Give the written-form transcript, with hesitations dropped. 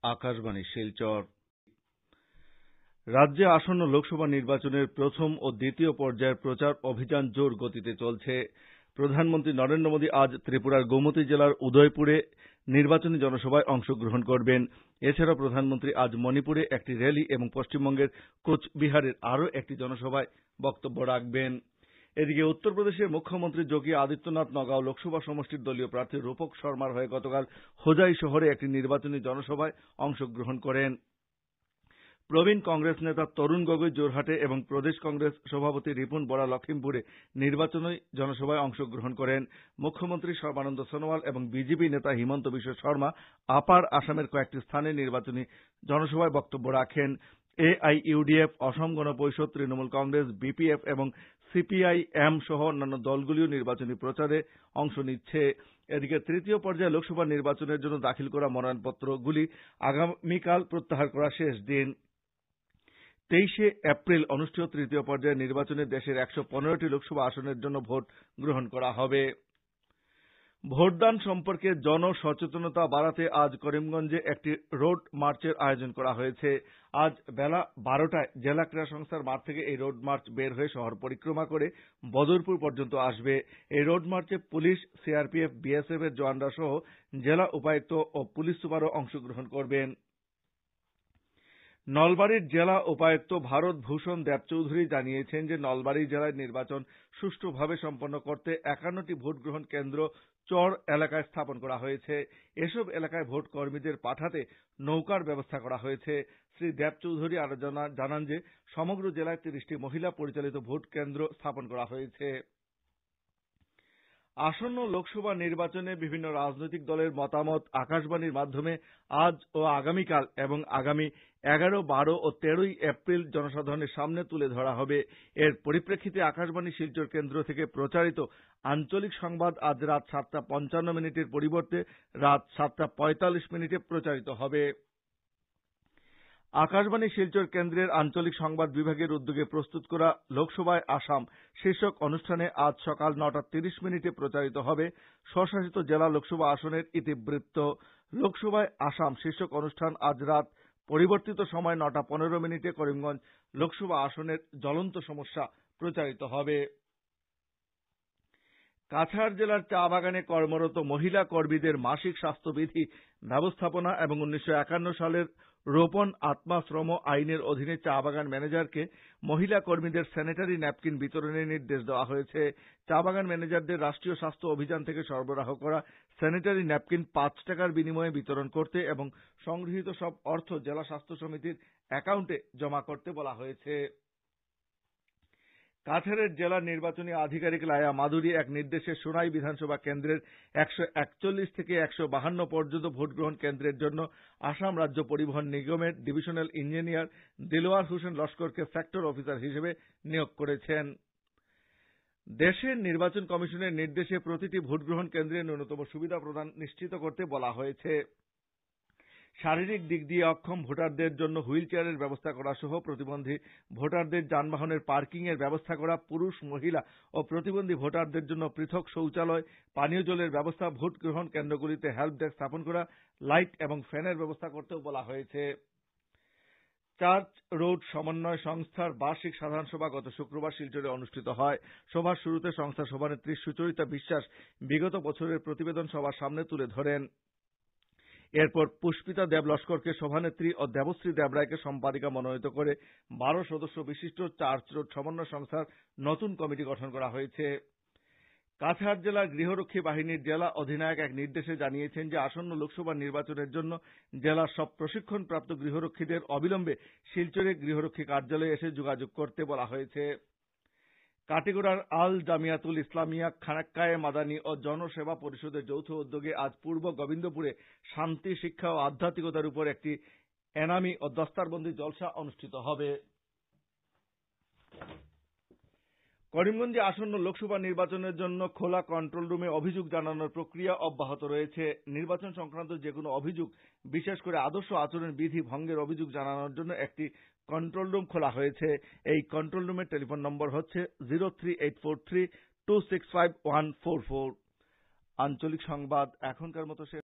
আকাশবাণী শিলচর। রাজ্যে আসন্ন লোকসভা নির্বাচনের প্রথম ও দ্বিতীয় পর্যায়ের প্রচার অভিযান জোর গতিতে চলছে। প্রধানমন্ত্রী নরেন্দ্র মোদী আজ ত্রিপুরার গোমতী জেলার উদয়পুরে নির্বাচনী জনসভায় অংশগ্রহণ করবেন। এছাড়াও প্রধানমন্ত্রী আজ মণিপুরে একটি র্যালি এবং পশ্চিমবঙ্গের কোচবিহারের আরও একটি জনসভায় বক্তব্য রাখবেন। এদিকে উত্তরপ্রদেশের মুখ্যমন্ত্রী যোগী আদিত্যনাথ নগাঁও লোকসভা সমষ্টির দলীয় প্রার্থী রূপক শর্মার হয়ে গতকাল হোজাই শহরে একটি নির্বাচনী জনসভায় অংশগ্রহণ করেন। প্রবীণ কংগ্রেস নেতা তরুণ গগৈ যোরহাটে এবং প্রদেশ কংগ্রেস সভাপতি রিপুন বরা লখিমপুরে নির্বাচনী জনসভায় অংশগ্রহণ করেন। মুখ্যমন্ত্রী সর্বানন্দ সোনোয়াল এবং বিজেপি নেতা হিমন্ত বিশ্ব শর্মা আপার আসামের কয়েকটি স্থানে নির্বাচনী জনসভায় বক্তব্য রাখেন। AIUDF, অসম গণ পরিষদ, তৃণমূল কংগ্রেস, BPF এবং CPIM সহ অন্যান্য দলগুলিও নির্বাচনী প্রচারে অংশ নিচ্ছে। এদিকে তৃতীয় পর্যায়ে লোকসভা নির্বাচনের জন্য দাখিল করা মনোনয়নপত্রগুলি আগামীকাল প্রত্যাহার করার শেষ দিন। 23 এপ্রিল অনুষ্ঠেয় তৃতীয় পর্যায়ের নির্বাচনে দেশের 115টি লোকসভা আসনের জন্য ভোট গ্রহণ করা হবে। ভোটদান সম্পর্কে জনসচেতনতা বাড়াতে আজ করিমগঞ্জে একটি রোড মার্চের আয়োজন করা হয়েছে। আজ বেলা 12টায় জেলা ক্রীড়া সংস্থার মাঠ থেকে এই রোড মার্চ বের হয়ে শহর পরিক্রমা করে বদরপুর পর্যন্ত আসবে। এই রোড মার্চে পুলিশ, CRPF, BSF এর জওয়ানরা সহ জেলা উপায়ুক্ত ও পুলিশ সুপারও অংশগ্রহণ করবেন। নলবাড়ীর জেলা উপায়ুক্ত ভারত ভূষণ দেবচৌধুরী জানিয়েছেন যে নলবাড়ী জেলায় নির্বাচন সুষ্ঠুভাবে সম্পন্ন করতে 51টি ভোট গ্রহণ কেন্দ্র চর এলাকায় স্থাপন করা হয়েছে। এসব এলাকায় ভোট কর্মীদের পাঠাতে নৌকার ব্যবস্থা করা হয়েছে। শ্রী দেবচৌধুরী আরো জানান যে সমগ্র জেলায় 30টি মহিলা পরিচালিত ভোট কেন্দ্র স্থাপন করা হয়েছে। আসন্ন লোকসভা নির্বাচনে বিভিন্ন রাজনৈতিক দলের মতামত আকাশবাণীর মাধ্যমে আজ ও আগামীকাল এবং আগামী 11, 12 ও 13 এপ্রিল জনসাধারণের সামনে তুলে ধরা হবে। এর পরিপ্রেক্ষিতে আকাশবাণী শিলচর কেন্দ্র থেকে প্রচারিত আঞ্চলিক সংবাদ আজ রাত 7:55 মিনিটের পরিবর্তে রাত 7:45 মিনিটে প্রচারিত হবে। আকাশবাণী শিলচর কেন্দ্রের আঞ্চলিক সংবাদ বিভাগের উদ্যোগে প্রস্তুত করা লোকসভায় আসাম শীর্ষক অনুষ্ঠানে আজ সকাল 9:30 মিনিটে প্রচারিত হবে স্বশাসিত জেলা লোকসভা আসনের ইতিবৃত্ত। লোকসভায় আসাম শীর্ষক অনুষ্ঠান আজ রাত পরিবর্তিত সময় 9:15 মিনিটে করিমগঞ্জ লোকসভা আসনের জ্বলন্ত সমস্যা প্রচারিত হবে। কাছাড় জেলার চা বাগানে কর্মরত মহিলা কর্মীদের মাসিক স্বাস্থ্যবিধি ব্যবস্থাপনা এবং 1951 সালের রোপণ আত্মাশ্রম আইনের অধীনে চা বাগান ম্যানেজারকে মহিলা কর্মীদের স্যানিটারি ন্যাপকিন বিতরণের নির্দেশ দেওয়া হয়েছে। চা বাগান ম্যানেজারদের রাষ্ট্রীয় স্বাস্থ্য অভিযান থেকে সরবরাহ করা স্যানিটারি ন্যাপকিন 5 টাকার বিনিময়ে বিতরণ করতে এবং সংগৃহীত সব অর্থ জেলা স্বাস্থ্য সমিতির অ্যাকাউন্টে জমা করতে বলা হয়েছে। কাছাড়ের জেলা নির্বাচনী আধিকারিক লায়া মাদুরী এক নির্দেশে সোনাই বিধানসভা কেন্দ্রের 141 থেকে 152 পর্যন্ত ভোট গ্রহণ কেন্দ্রের জন্য আসাম রাজ্য পরিবহন নিগমের ডিভিশনাল ইঞ্জিনিয়ার দিলওয়ার হোসেন লস্করকে সেক্টর অফিসার হিসেবে নিয়োগ করেছেন। দেশের নির্বাচন কমিশনের নির্দেশে প্রতিটি ভোট গ্রহণ কেন্দ্রে ন্যূনতম সুবিধা প্রদান নিশ্চিত করতে বলা হয়েছে। শারীরিক দিক দিয়ে অক্ষম ভোটারদের জন্য হুইল চেয়ারের ব্যবস্থা করা সহ প্রতিবন্ধী ভোটারদের যানবাহনের পার্কিং এর ব্যবস্থা করা, পুরুষ, মহিলা ও প্রতিবন্ধী ভোটারদের জন্য পৃথক শৌচালয়, পানীয় জলের ব্যবস্থা, ভোট গ্রহণ কেন্দ্রগুলিতে হেল্প ডেস্ক স্থাপন করা, লাইট এবং ফ্যানের ব্যবস্থা করতেও বলা হয়েছে। চার্চ রোড সমন্বয় সংস্থার বার্ষিক সাধারণ সভা গত শুক্রবার শিলচরে অনুষ্ঠিত হয়। সভার শুরুতে সংস্থার সভানেত্রী সুচরিতা বিশ্বাস বিগত বছরের প্রতিবেদন সবার সামনে তুলে ধরেন। এরপর পুষ্পিতা দেব লস্করকে সভানেত্রী ও দেবশ্রী দেবরায়কে সম্পাদিকা মনোনীত করে 12 সদস্য বিশিষ্ট চার্চ রোড সমন্বয় সংস্থার নতুন কমিটি গঠন করা হয়েছে। কাছাড় জেলার গৃহরক্ষী বাহিনীর জেলা অধিনায়ক এক নির্দেশে জানিয়েছেন যে আসন্ন লোকসভা নির্বাচনের জন্য জেলার সব প্রশিক্ষণপ্রাপ্ত গৃহরক্ষীদের অবিলম্বে শিলচরে গৃহরক্ষী কার্যালয়ে এসে যোগাযোগ করতে বলা হয়েছে। কাটিগড়ার আল জামিয়াতুল ইসলামিয়া, খানাক্কায়ে মাদানী ও জনসেবা পরিষদের যৌথ উদ্যোগে আজ পূর্ব গোবিন্দপুরে শান্তি, শিক্ষা ও আধ্যাত্মিকতার উপর একটি এনামি ও দস্তারবন্দি জলসা অনুষ্ঠিত হবে। করিমগঞ্জে আসন্ন লোকসভা নির্বাচনের জন্য খোলা কন্ট্রোল রুমে অভিযোগ জানানোর প্রক্রিয়া অব্যাহত রয়েছে। নির্বাচন সংক্রান্ত যেকোনো অভিযোগ, বিশেষ করে আদর্শ আচরণ বিধি ভঙ্গের অভিযোগ জানানোর জন্য একটি কন্ট্রোল রুম খোলা হয়েছে। এই কন্ট্রোল রুমের টেলিফোন নম্বর হচ্ছে 03843 265 144। আঞ্চলিক সংবাদ এখনকার মতো শেষ।